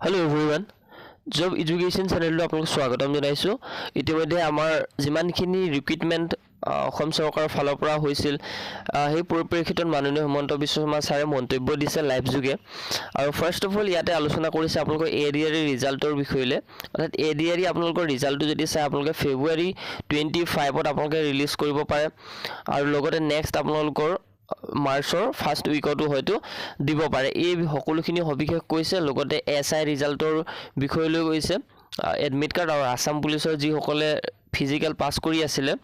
Hello everyone. Job Education Channel to আপোনাক স্বাগতম জনাইছো। ইতিমধ্যে আমাৰ যিমানখিনি ৰিক্ৰুটমেন্ট অসম চৰকাৰৰ ফালৰ পৰা হৈছিল সেই পৰিপ্ৰেক্ষিতত মাননীয় হিমন্ত বিশ্ব শৰ্মা ছাৰে মন্তব্য দিছে লাইভ যোগে। আৰু ফাৰ্ষ্ট অফ অল ইয়াতে আলোচনা কৰিছে আপোনালোকৰ এডিআৰ ৰিজাল্টৰ বিষয়লৈ। অৰ্থাৎ এডিআৰ আপোনালোকৰ ৰিজাল্টটো যদি চাই আপোনালোকে ফেব্ৰুৱাৰী 25ত আপোনালোকে ৰিলিজ কৰিব পাৰে আৰু লগতে নেক্সট আপোনালোকৰ মাৰ্চৰ ফাৰ্ষ্ট উইকতো হয়তো দিব পাৰে। এই সকলোখিনি সবিশেষ কৈছে। লগতে এছআই ৰিজাল্টৰ বিষয়লৈ কৈছে, এডমিট কাৰ্ড আৰু আসাম পুলিচৰ যিসকলে ফিজিকেল পাছ কৰি আছিলে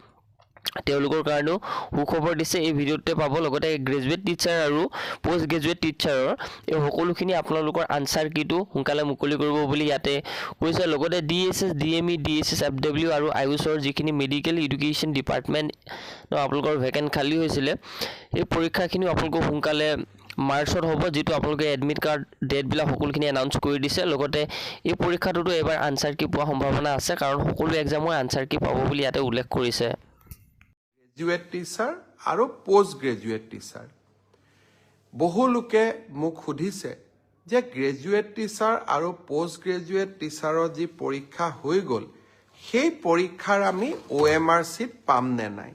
তেওঁলোকৰ কাৰণেও সুখবৰ দিছে। এই ভিডিঅ'তে পাব। লগতে গ্ৰেজুৱেট টিচাৰ আৰু পোষ্ট গ্ৰেজুৱেট টিচাৰৰ এই সকলোখিনি আপোনালোকৰ আনচাৰ কিটো সোনকালে মুকলি কৰিব বুলি ইয়াতে কৈছে। লগতে DSS DME DSS FW আৰু আয়ুষৰ যিখিনি মেডিকেল এডুকেশ্যন ডিপাৰ্টমেণ্ট আপোনালোকৰ ভেকেণ্ট খালী হৈছিলে এই পৰীক্ষাখিনিও আপোনালোকক সোনকালে মাৰ্চত হ'ব, যিটো আপোনালোকে এডমিট কাৰ্ড ডেটবিলাক সকলোখিনি এনাউন্স কৰি দিছে। লগতে এই পৰীক্ষাটোতো এবাৰ আনচাৰ কি পোৱাৰ সম্ভাৱনা আছে, কাৰণ সকলো এক্সামৰ আনচাৰ কি পাব বুলি ইয়াতে উল্লেখ কৰিছে। গ্ৰেজুৱেট টিচাৰ আৰু পোষ্ট গ্ৰেজুৱেট টিচাৰ বহু লোকে মোক সুধিছে যে গ্ৰেজুৱেট টিচাৰ আৰু পোষ্ট গ্ৰেজুৱেট টিচাৰৰ যি পৰীক্ষা হৈ গ'ল সেই পৰীক্ষাৰ আমি OMR চিট পাম নে নাই,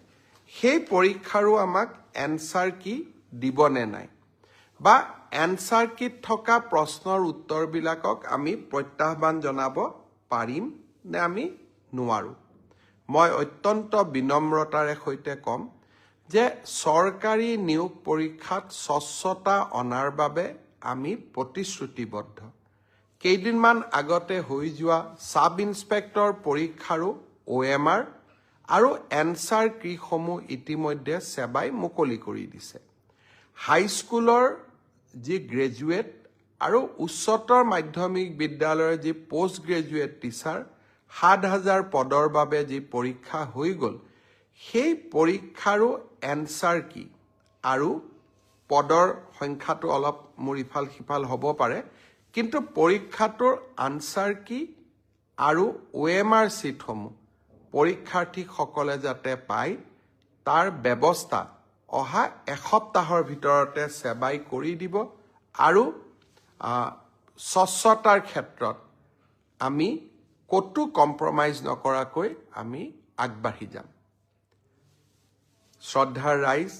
সেই পৰীক্ষাৰো আমাক এনচাৰ কি দিব নে নাই, বা এনচাৰ কিট থকা প্ৰশ্নৰ উত্তৰবিলাকক আমি প্ৰত্যাহ্বান জনাব পাৰিম নে আমি নোৱাৰোঁ। মই অত্যন্ত বিনম্ৰতাৰে সৈতে ক'ম যে চৰকাৰী নিয়োগ পৰীক্ষাত স্বচ্ছতা অনাৰ বাবে আমি প্ৰতিশ্ৰুতিবদ্ধ। কেইদিনমান আগতে হৈ যোৱা সাব ইন্সপেক্টৰ পৰীক্ষাৰো OMR আৰু এনচাৰ কিসমূহ ইতিমধ্যে সেৱাই মুকলি কৰি দিছে। হাইস্কুলৰ যি গ্ৰেজুৱেট আৰু উচ্চতৰ মাধ্যমিক বিদ্যালয়ৰ যি পোষ্ট গ্ৰেজুৱেট টিচাৰ ৭,০০০ পদৰ বাবে যি পৰীক্ষা হৈ গ'ল সেই পৰীক্ষাৰো এনচাৰ কি আৰু পদৰ সংখ্যাটো অলপ মোৰ ইফাল সিফাল হ'ব পাৰে, কিন্তু পৰীক্ষাটোৰ আনচাৰ কি আৰু OMR চিটসমূহ পৰীক্ষাৰ্থীসকলে যাতে পায় তাৰ ব্যৱস্থা অহা এসপ্তাহৰ ভিতৰতে সেৱাই কৰি দিব। আৰু স্বচ্ছতাৰ ক্ষেত্ৰত আমি কতো কম্প্ৰমাইজ নকৰাকৈ আমি আগবাঢ়ি যাম। শ্ৰদ্ধাৰ ৰাইজ,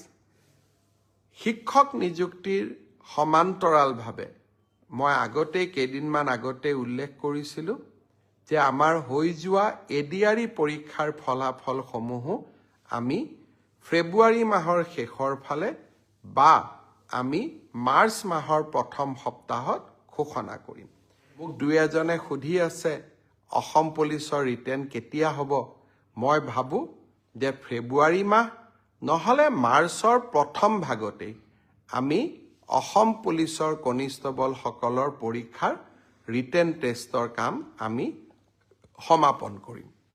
শিক্ষক নিযুক্তিৰ সমান্তৰালভাৱে মই কেইদিনমান আগতে উল্লেখ কৰিছিলোঁ যে আমাৰ হৈ যোৱা এডিআৰই পৰীক্ষাৰ ফলাফলসমূহো আমি ফেব্ৰুৱাৰী মাহৰ শেষৰ ফালে বা আমি মাৰ্চ মাহৰ প্ৰথম সপ্তাহত ঘোষণা কৰিম। মোক দুই এজনে সুধি আছে অসম পুলিচৰ ৰিটেন কেতিয়া হ'ব। মই ভাবোঁ যে ফেব্ৰুৱাৰী মাহ নহ'লে মাৰ্চৰ প্ৰথম ভাগতেই আমি অসম পুলিচৰ কনিষ্টবলসকলৰ পৰীক্ষাৰ ৰিটেন টেষ্টৰ কাম আমি সমাপন কৰিম।